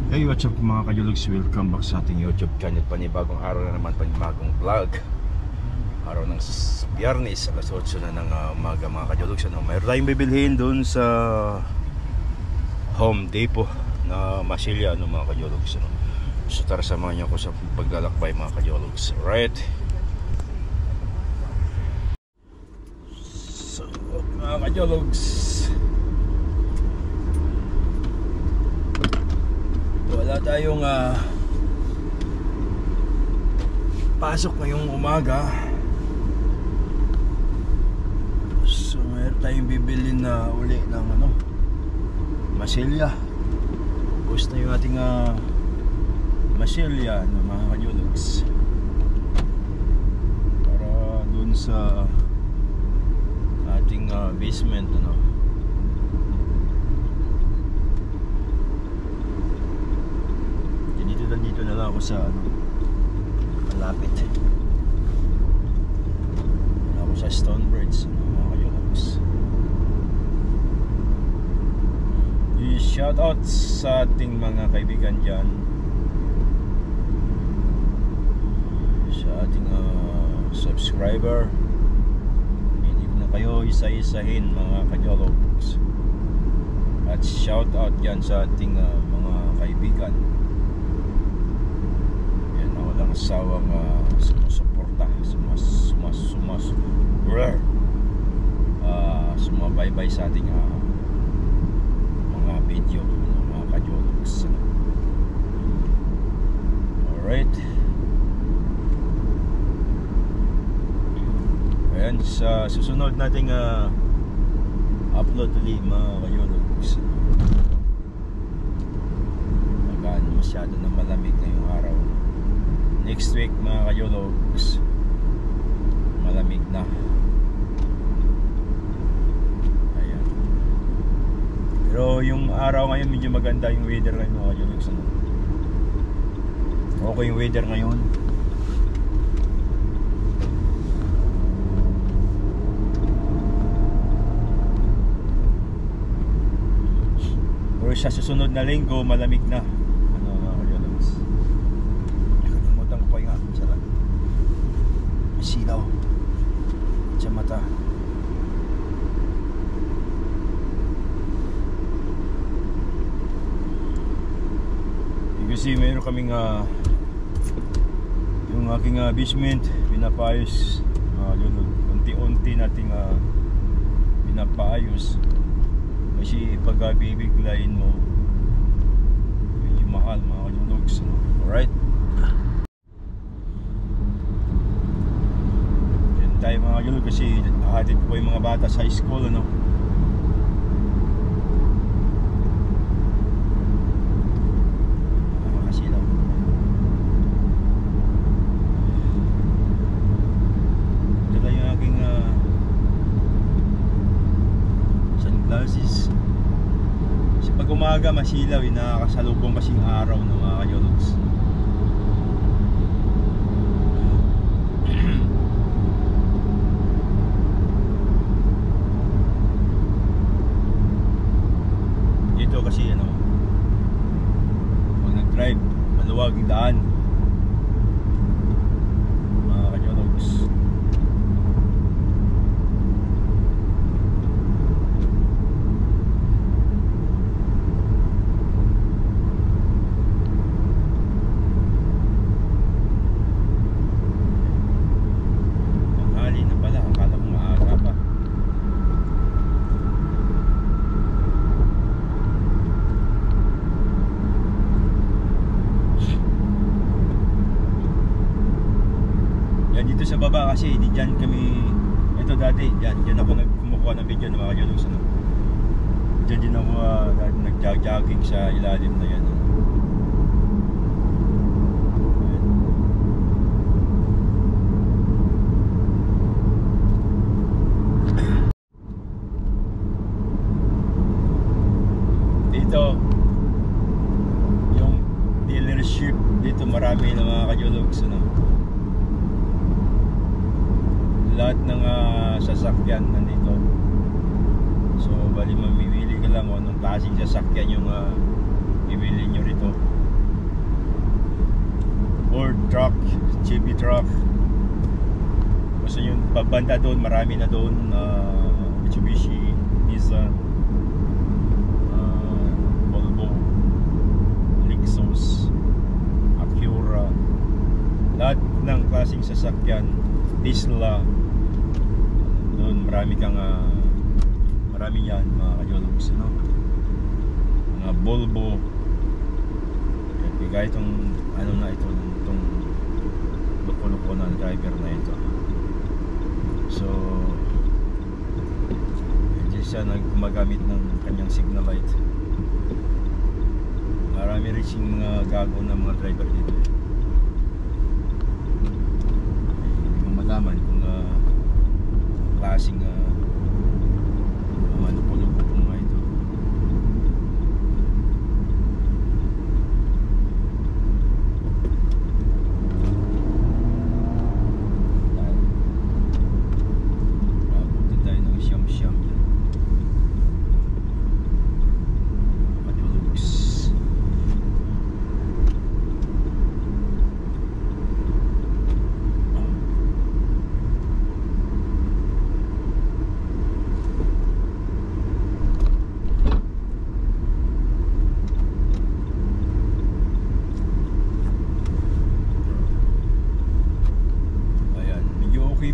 Hey, what's up mga kajulugs? Welcome back sa ating YouTube channel. Panibagong araw na naman, panibagong vlog. Araw ng Biyernes, alas 8 na ng umaga mga kajulugs. Mayroon tayong bibilhin dun sa Home Depot na masilya mga kajulugs. So tara, samahan niyo ako sa paglalakbay mga kajulugs. Right? So mga kajulugs, wala tayong pasok ngayong umaga. So mayroon tayong bibili na uli ng masilya. Gusto na yung ating masilya ng mga kajulugs para dun sa ating basement dito na lang ako sa malapit. Ako sa Stonebridge mga kajulugs. I-shout out sa ating mga kaibigan dyan, sa ating subscriber. Hindi ko na kayo isa-isahin mga kajulugs. At shout out dyan sa ating mga kaibigan, walang asawang sumusuporta, sumabaybay sa ating mga video mga kajulugs. Alright, ayan, sa susunod nating upload ulit mga kajulugs. Masyado na malamig na yung araw. Next week mga kajulugs, malamig na. Ayan. Pero yung araw ngayon medyo maganda yung weather ngayon mga kajulugs. Okay yung weather ngayon. Pero sa susunod na linggo malamig na. Silaw sa mata. Kasi mayroon kaming yung aking basement pinapayos. Unti-unti nating pinapayos. Kasi pag bibiglayin mo medyo mahal mga kajulugs. Alright, tayo mga kajulugs, kasi hatid po yung mga bata sa high school nakakasilaw. Ito lang yung aking sunglasses. Kasi pag umaga masilaw, nakakasalubong kasing araw mga kajulugs. Kasi pag nag-drive maluwag yung daan mga kajulugs. Tanghali na pala, akala ko maaga pa. Dito sa baba kasi diyan kami, ito dati diyan ako kumukuha ng video ng mga kajulugs. Diyan din ako dati nag-jogging sa ilalim na yan. Dito yung dealership dito, marami na mga kajulugs lahat ng sasakyan nandito. So bali mamimili ka lang kung anong klaseng sasakyan yung bibili nyo rito. truck. Basta yung pagbanda doon, marami na doon, Mitsubishi, Nissan, Volvo, Lexus, Acura, lahat ng klaseng sasakyan, Tesla. Doon marami yan mga kajologs, no? Mga Volvo. Kaya itong ano na ito, itong loko-loko na driver na ito. So hindi siya gumagamit ng kanyang signal light. Marami rin siyang mga gago na mga driver dito. Hindi mo malaman kung klaseng loko-loko po nga ito.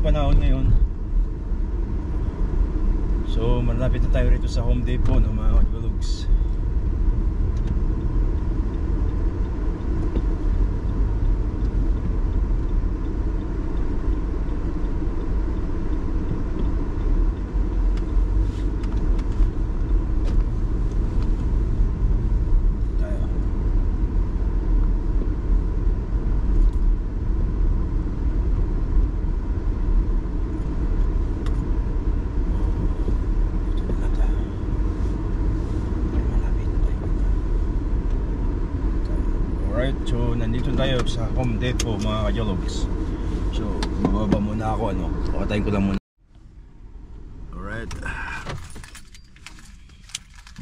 Panahon ngayon. So malapit na tayo rito sa Home Depot, no, mga kajologs. So nandito tayo sa Home Depot mga kajologs. So bababa muna ako, ano, pakatayin ko lang muna. Alright,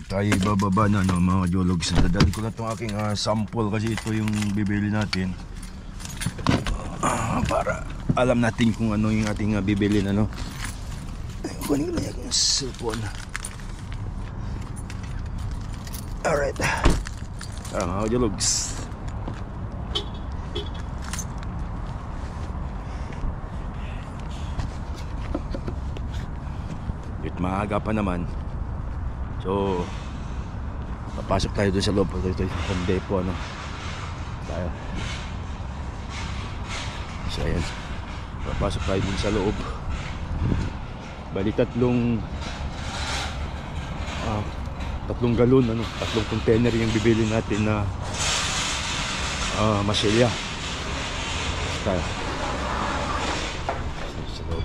tayo bababa na, no, mga kajologs. Dadali ko na itong aking sample kasi ito yung bibili natin, para alam natin kung ano yung ating bibili na, no. Kunin ko na yung cellphone. Alright, tara mga kajologs. Maaga pa naman. So papasok tayo doon sa loob. Ito yung Home Depot, ano, tayo. So ayan, papasok tayo doon sa loob. Bali tatlong galon, ano, tatlong container yung bibili natin na masilya. Tayo sa loob.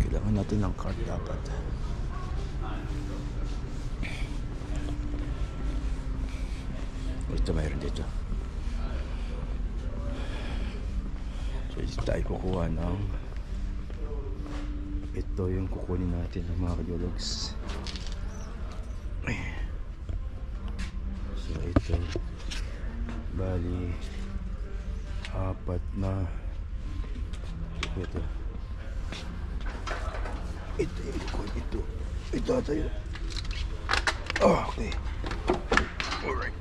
Kailangan natin ng card dapat. Ito mayroon dito. So ito tayo kukuha ng, ito yung kukunin natin ng mga kajologs. So ito bali apat na ito yung kukunin. Ito tayo. Okay, alright.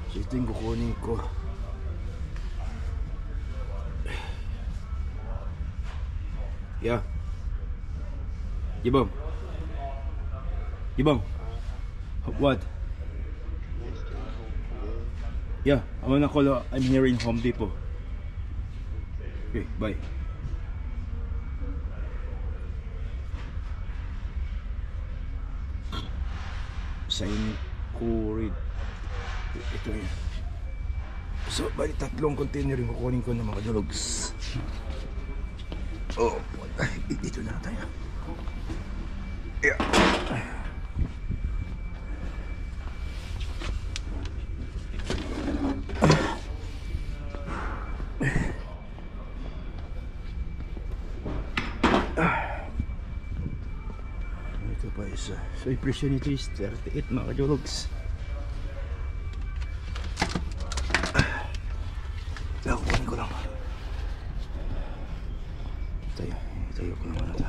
So ito yung kukunin ko. Yeah. Gibong. What? Yeah, I'm gonna call. I'm here in Home Depot. Okay, bye. Sign Kurid. Ito yun. So, bali tatlong container yung kukunin ko ng mga kajologs. Oh, dito na tayo. Yeah. So yung presyo nito is 38 mga kajologs. Kunin ko lang. Tayo ko naman ito.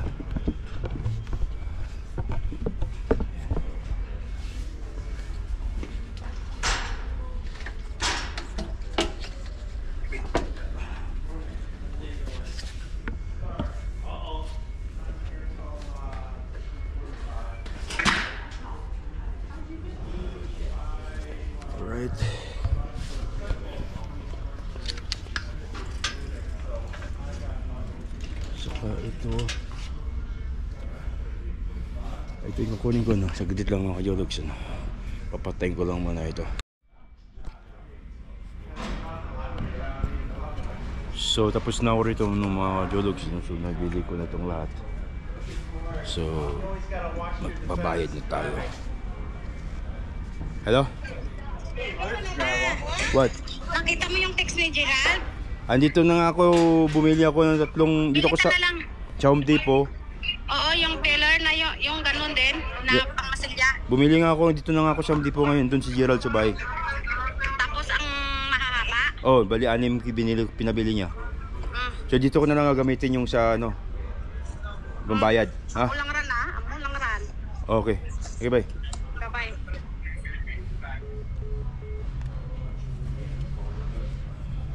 Alright. Saka ito yung kukunin ko, no? Saglit lang mga kajologs, no? Papatayin ko lang muna ito. So tapos na ako rito ng mga kajologs, no? So nabili ko na itong lahat. So magbabayad na tayo. Hello? What? Nakita mo yung text ni Gerald? Andito na nga ako, bumili ako ng tatlong dito ko sa Chowm Depot. Oo, yung pillar na yung ganun din, na pangmasilya. Bumili nga ako, dito na nga ako sa Chowm Depot ngayon, doon si Gerald sa bahay. Tapos ang mahahaba? Oh, bali 6 pinabili niya. So dito ko na lang gagamitin yung sa ano, pambayad. Ha? Ako lang ran ha? Ako lang ran. Okay. Okay, bye. Bye-bye.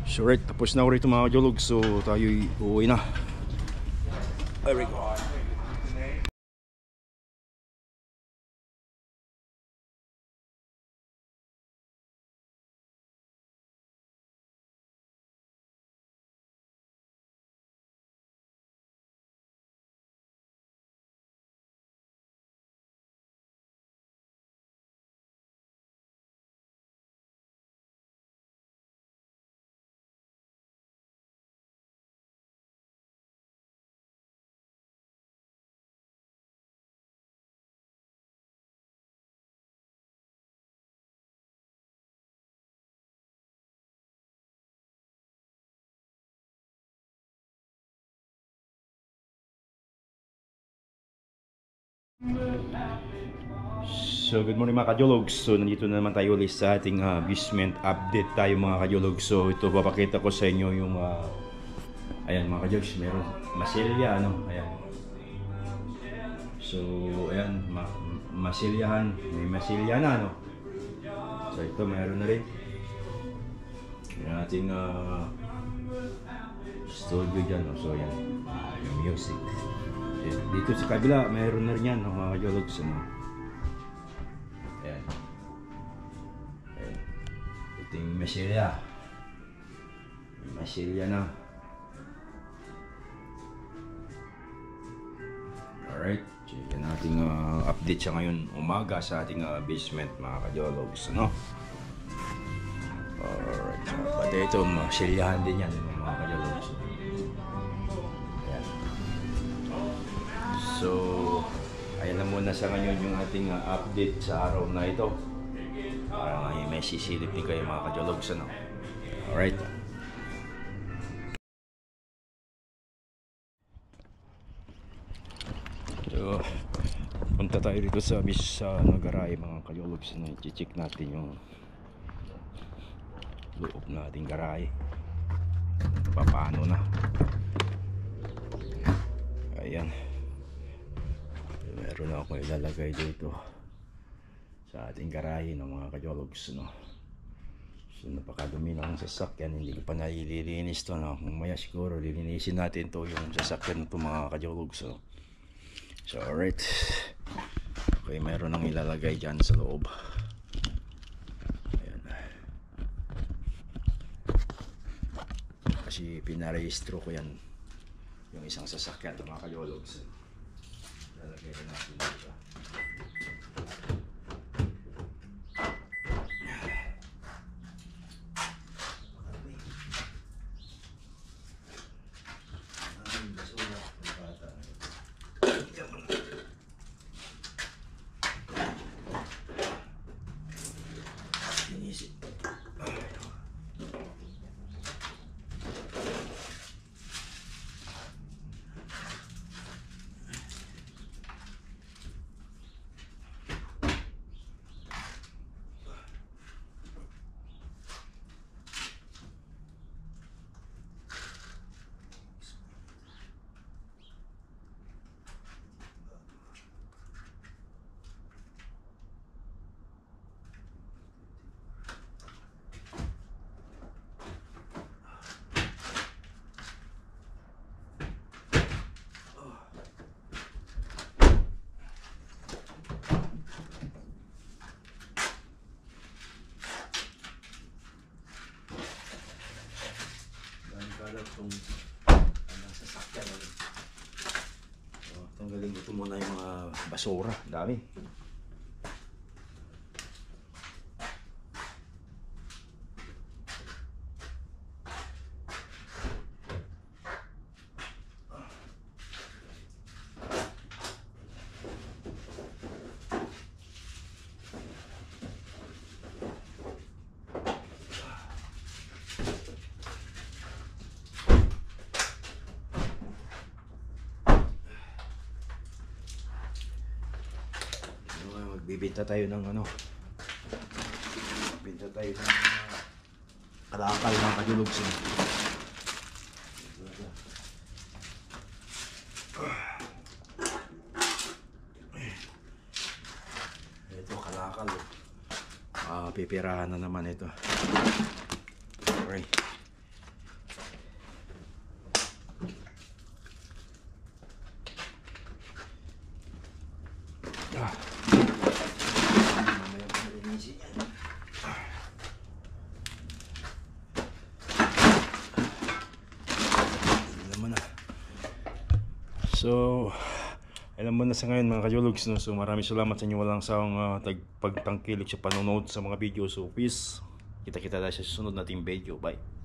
So right, tapos na ako rito mga kajolog. So tayo'y uuwi na. There we go. So good morning mga kajologs. So nandito na naman tayo ulit sa ating basement update tayo mga kajologs. So ito papakita ko sa inyo yung ayan mga kajologs, meron masilya ano, ayan. So ayan, masilyahan, may masilya na ano. So ito meron na rin yung ating studio dyan, no? So ayan, yung music. Dito sa kabila meron na rin yan, no, mga kajologs ano. Ayan. Ayan. Ito yung masilya. Masilya na. Alright. Yan ating update siya ngayon umaga sa ating basement mga kajologs, no? Alright. Pati ito masilyahan din yan mga kajologs. Ayan. So ayan na muna sa ngayon yung ating update sa araw na ito. Para may sisilip din kayo mga kajologs, ano? Alright. So punta tayo dito sa garahe mga kajologs, ano? I-check natin yung loob nating garahe. Paano na. Ayan. Meron na akong ilalagay dito sa ating garahe ng mga kajologs, no? So napakadumi ng sasakyan, hindi ko pa nalilinis to, no? Mamaya siguro lilinisin natin to yung sasakyan to mga kajologs, no? So alright. Okay, meron nang ilalagay dyan sa loob. Ayan. Kasi pinarehistro ko yan, yung isang sasakyan ng mga kajologs. Lalagay na natin dito. itong sasakyan. So, tanggalin ito muna yung mga basura. Dami. Bibenta tayo ng ano, bibenta tayo ng kalakal ng kajulugsin. Ito kalakal, pipirahan na naman ito. Okay. So, alam mo na sa ngayon mga kajologs, no? So maraming salamat sa inyo walang sawang pagtangkilik sa panonood sa mga video. So peace, kita-kita tayo sa susunod nating video. Bye.